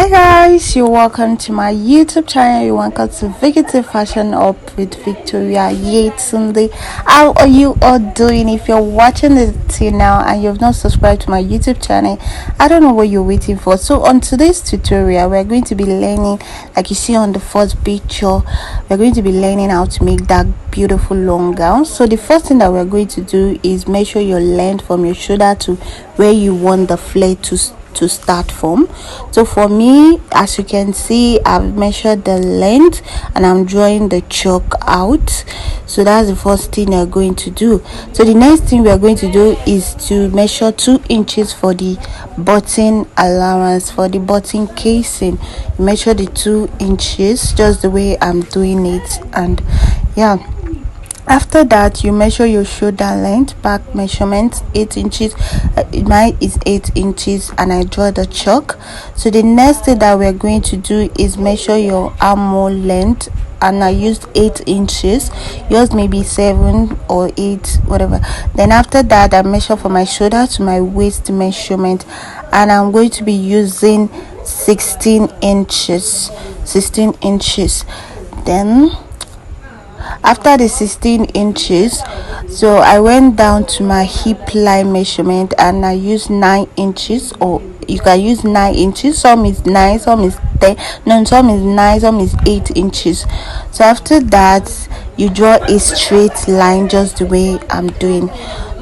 Hi guys, you're welcome to my YouTube channel. You're welcome to VicTeeFashionHub with Victoria Yetunde. How are you all doing? If you're watching this till now and you've not subscribed to my YouTube channel, I don't know what you're waiting for. So on today's tutorial, we're going to be learning, like you see on the first picture, we're going to be learning how to make that beautiful long gown. So the first thing that we're going to do is measure your length from your shoulder to where you want the flare to start from. So for me, as you can see, I've measured the length and I'm drawing the chalk out. So that's the first thing we're going to do. So the next thing we're going to do is to measure 2 inches for the button allowance, for the button casing. Measure the 2 inches just the way I'm doing it. And yeah, after that you measure your shoulder length, back measurement 8 inches. Mine is 8 inches and I draw the chalk. So the next thing that we're going to do is measure your armhole length, and I used 8 inches. Yours may be 7 or 8, whatever. Then after that I measure from my shoulder to my waist measurement, and I'm going to be using 16 inches. Then after the 16 inches, so I went down to my hip line measurement and I used 9 inches, or you can use 9 inches. Some is 9, some is 10, no, some is 9, some is 8 inches. So after that you draw a straight line just the way I'm doing.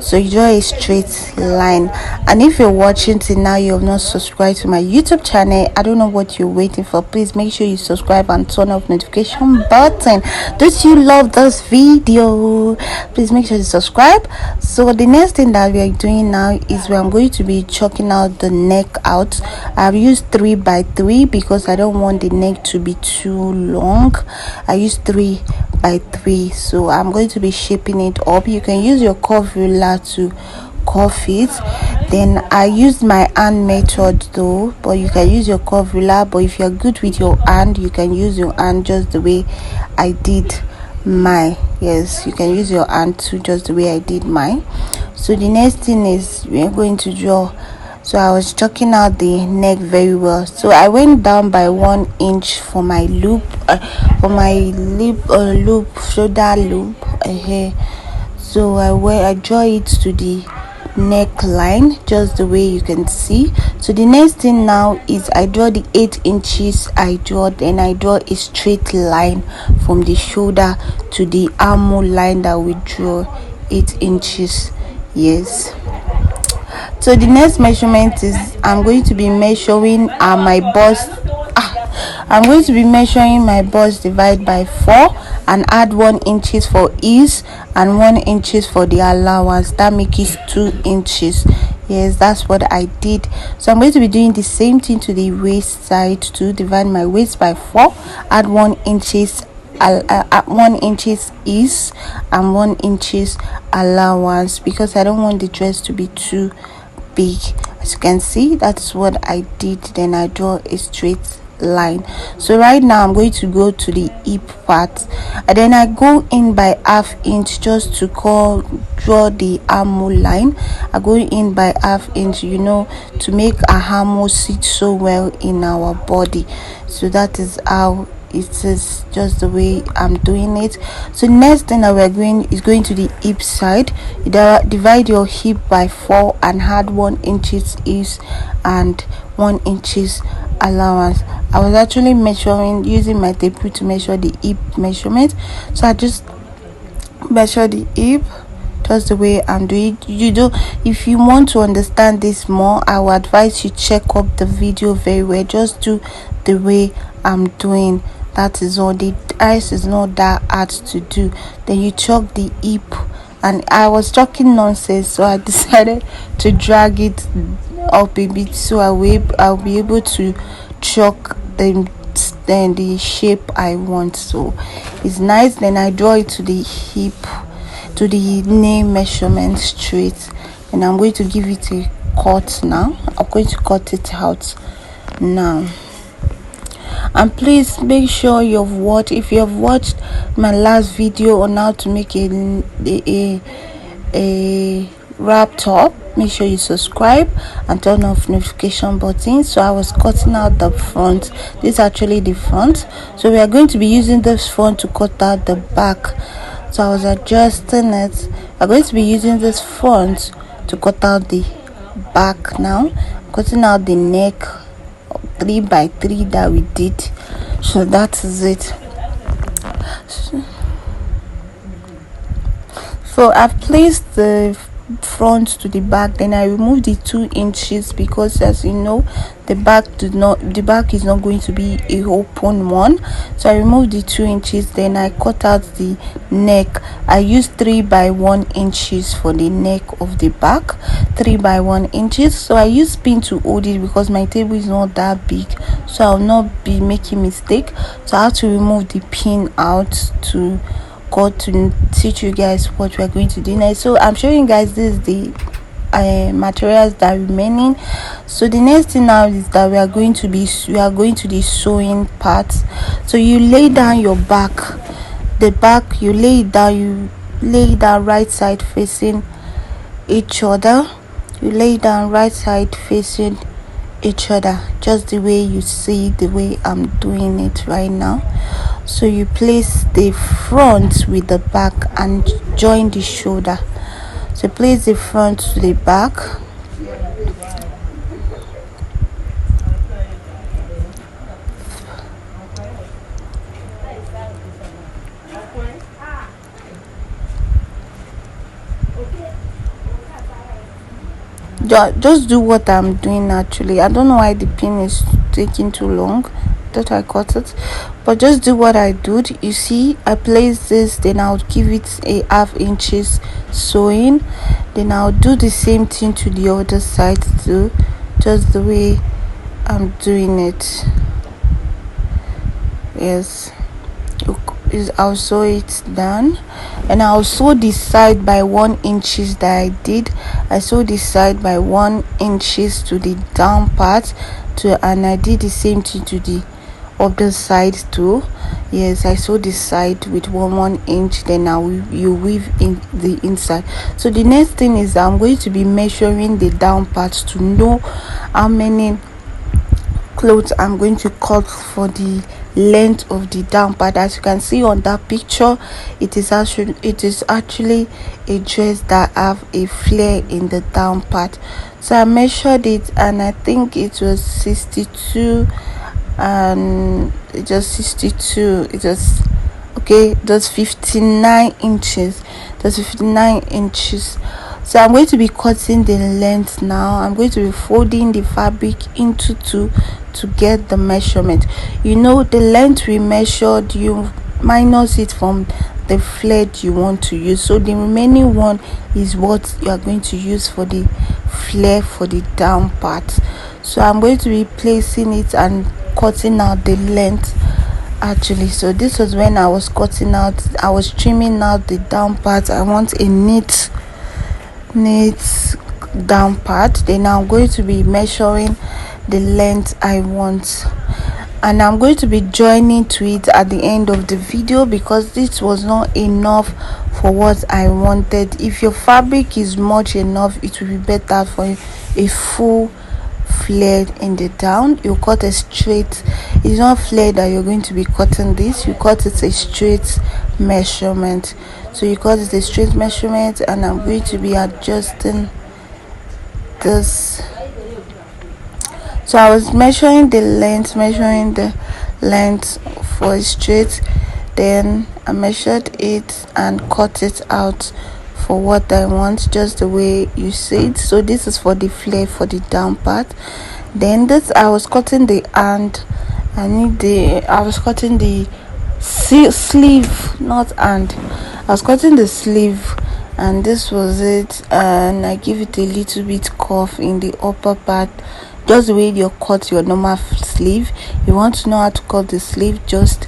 So you draw a straight line, and if you're watching till now you have not subscribed to my YouTube channel, I don't know what you're waiting for. Please make sure you subscribe and turn off notification button. Don't you love this video? Please make sure you subscribe. So the next thing that we are doing now is I'm going to be chalking out the neck out. I've used 3 by 3 because I don't want the neck to be too long. I used 3 by 3, so I'm going to be shaping it up. You can use your curve ruler to curve it. Then I used my hand method though, but you can use your curve ruler. But if you're good with your hand, you can use your hand just the way I did mine. Yes, you can use your hand too, just the way I did mine. So the next thing is we're going to draw. So I was chalking out the neck very well. So I went down by 1 inch for my loop, shoulder loop. So I draw it to the neckline just the way you can see. So the next thing now is I draw the 8 inches. Then I draw a straight line from the shoulder to the armhole line that we draw 8 inches. Yes. So the next measurement is I'm going to be measuring my bust. I'm going to be measuring my bust divide by 4 and add 1 inches for ease and 1 inches for the allowance. That makes it 2 inches. Yes, that's what I did. So I'm going to be doing the same thing to the waist side to divide my waist by 4, add 1 inches 1 inches ease and 1 inches allowance, because I don't want the dress to be too big. As you can see, that's what I did. Then I draw a straight line. So right now I'm going to go to the hip part, and then I go in by ½ inch just to draw the armhole line. I go in by ½ inch, to make a armhole sit so well in our body. So that is how it is, just the way I'm doing it. So next thing that we're going is going to the hip side. You divide your hip by 4 and add 1 inches ease and 1 inches allowance. I was actually measuring using my tape to measure the hip measurement, so I just measure the hip just the way I'm doing. If you want to understand this more, I would advise you check up the video very well. Just do the way I'm doing. That is all. The eyes is not that hard to do. Then you chalk the hip, and I was talking nonsense, so I decided to drag it up a bit so I'll be able to chalk then the shape I want. So it's nice. Then I draw it to the hip, to the knee measurement straight, and I'm going to give it a cut now. I'm going to cut it out now. And please make sure if you have watched my last video on how to make a wrap top, make sure you subscribe and turn off notification button. So I was cutting out the front. This is actually the front, so we are going to be using this front to cut out the back. So I was adjusting it. We're going to be using this front to cut out the back. Now cutting out the neck 3x3 that we did. So that is it. So I've placed the front to the back, then I removed the 2 inches because, as you know, the back is not going to be a open one. So I removed the 2 inches, then I cut out the neck. I used 3x1 inches for the neck of the back, 3x1 inches. So I used pin to hold it because my table is not that big, so I'll not be making mistake. So I have to remove the pin out to teach you guys what we're going to do next. So I'm showing you guys this is the materials that are remaining. So the next thing now is that we are going to the sewing part. So you lay down your back, the back, you lay it down right side facing each other. You lay down right side facing each other, just the way you see, the way I'm doing it right now. So you place the front with the back and join the shoulder. So place the front to the back. Just do what I'm doing. Actually, I don't know why the pin is taking too long. That I cut it, but just do what I do. You see, I place this, then I'll give it a 1/2 inches sewing, then I'll do the same thing to the other side too, just the way I'm doing it. Yes, I'll sew it down, and I'll sew this side by 1 inches that I did. I sew this side by 1 inches to the down part and I did the same thing to the other side too. Yes, I sew this side with 1 inch, then you weave in the inside. So the next thing is I'm going to be measuring the down parts to know how many clothes I'm going to cut for the length of the down part. As you can see on that picture, it is actually a dress that have a flare in the down part. So I measured it, and I think it was 62, and it was 62. It was okay. That's 59 inches. That's 59 inches. So I'm going to be cutting the length now. I'm going to be folding the fabric into 2 to get the measurement. You know, the length we measured, you minus it from the flare you want to use. So the remaining one is what you are going to use for the flare for the down part. So I'm going to be placing it and cutting out the length actually. So this was when I was trimming out the down part. I want a neat down part. Then I'm going to be measuring the length I want, and I'm going to be joining to it at the end of the video because this was not enough for what I wanted. If your fabric is much enough, it will be better for a full flare in the down. You cut a straight, it's not flare that you're going to be cutting this, you cut it a straight measurement. So you cut it a straight measurement, and I'm going to be adjusting this. So I was measuring the length for a straight, then I measured it and cut it out for what I want, just the way you see it. So this is for the flare for the down part. Then this, I was cutting the hand. I was cutting the sleeve, not hand. I was cutting the sleeve, and this was it. And I give it a little bit curve in the upper part, just the way you cut your normal sleeve. You want to know how to cut the sleeve, just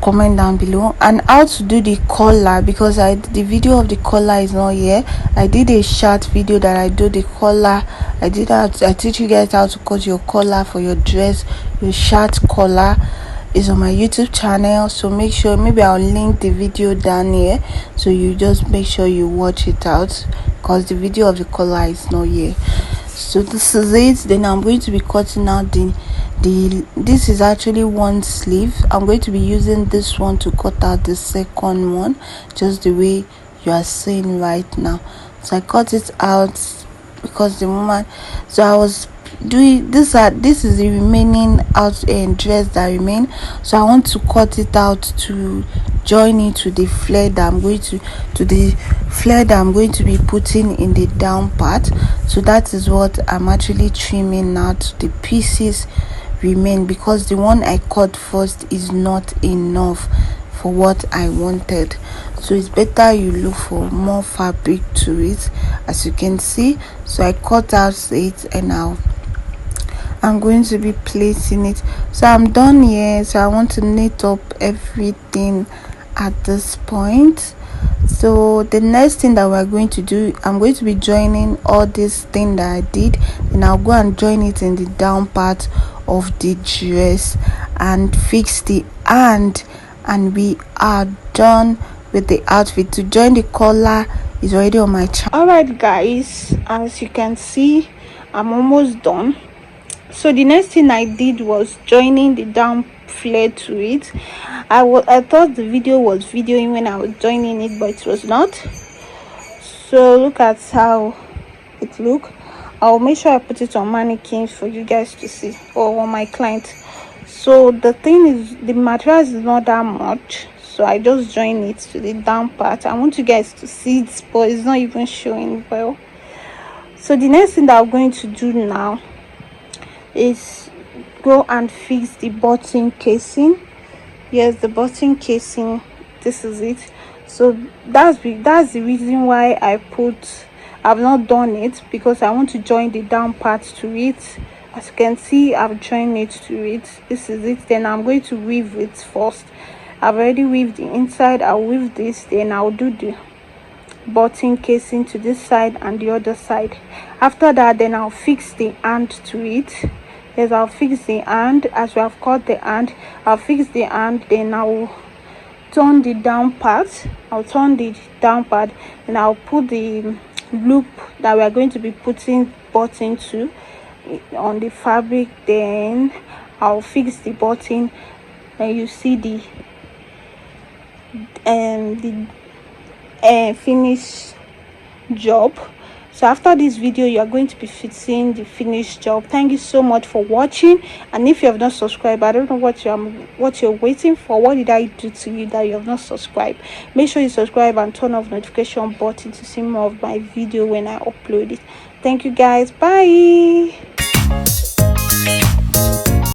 comment down below. And how to do the collar, because the video of the collar is not here. I did a short video that I do the collar. I teach you guys how to cut your collar for your dress, your short collar. is on my YouTube channel, so make sure, maybe I'll link the video down here, so you just make sure you watch it out, because the video of the collar is not here. So this is it. Then I'm going to be cutting out the this is actually one sleeve. I'm going to be using this one to cut out the second one, just the way you are seeing right now. So I cut it out because the moment, so I was doing this, this is the remaining out and dress that remain, so I want to cut it out to join it to the flare that I'm going to be putting in the down part. So that is what I'm actually trimming out. The pieces remain because the one I cut first is not enough for what I wanted, so it's better you look for more fabric to it, as you can see. So I cut out it, and I'm going to be placing it. So I'm done here. So I want to knit up everything at this point. So the next thing that we're going to do, I'm going to be joining all this thing that I did, and I'll go and join it in the down part of the dress and fix the hand, and we are done with the outfit. To join the collar is already on my channel. All right guys, as you can see, I'm almost done. So the next thing I did was joining the down flare to it. I thought the video was videoing when I was joining it, but it was not. So look at how it look. I'll make sure I put it on mannequins for you guys to see, or on my client. So the thing is, the material is not that much, so I just join it to the down part. I want you guys to see it, but it's not even showing well. So the next thing that I'm going to do now is go and fix the button casing. Yes, the button casing, this is it. So that's the reason why I've not done it, because I want to join the down part to it. As you can see, I've joined it to it. This is it. Then I'm going to weave it first. I've already weaved the inside. I'll weave this, then I'll do the button casing to this side and the other side. After that, then I'll fix the hand to it. Yes, I'll fix the hand. As we have cut the hand, I'll fix the hand, then I'll turn the down part. And I'll put the loop that we are going to be putting button to on the fabric. Then I'll fix the button, and you see the finished job. So after this video, you are going to be seeing the finished job. Thank you so much for watching, and if you have not subscribed, I don't know what you're waiting for. What did I do to you that you have not subscribed? Make sure you subscribe and turn off notification button to see more of my video when I upload it. Thank you guys. Bye.